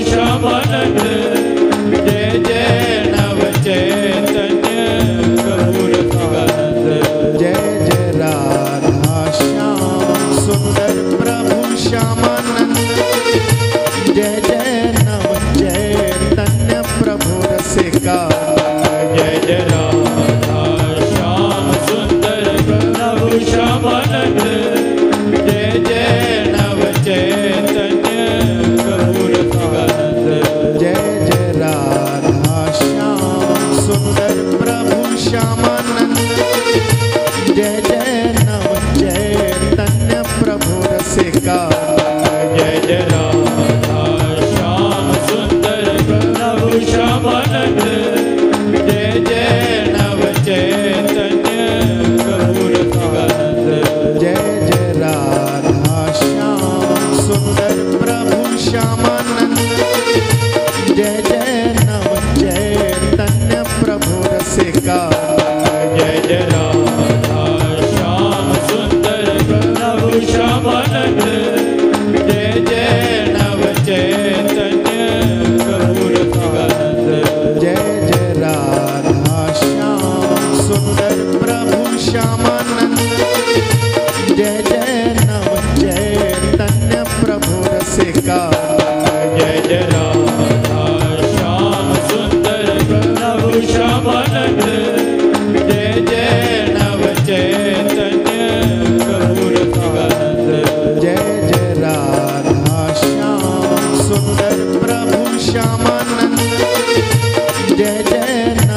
श्यामानंद जय जय नव चैतन्य प्रभु रसिकानंद जय जय राधा श्याम सुंदर प्रभु श्यामानंद जय जय नव चैतन्य प्रभु रसिकानंद जय जय राधा श्याम सुंदर प्रभु श्यामानंद जय जय नव चैतन्य प्रभु रसिकानंद जय जय राधा श्याम सुंदर प्रभु श्यामानंद जय जय नव चैतन्य प्रभु रसिकानंद जय जय राधा श्याम सुंदर प्रभु श्यामानंद जय जय नव चैतन्य प्रभु रसिकानंद जय जय राधा श्याम सुंदर प्रभु श्यामानंद जय जय नव चैतन्य प्रभु रसिकानंद जय जय राधा श्याम सुंदर प्रभु श्यामानंद जय जय नव चैतन्य प्रभु रसिकानंद जय जय राधा श्याम सुंदर प्रभु श्यामानंद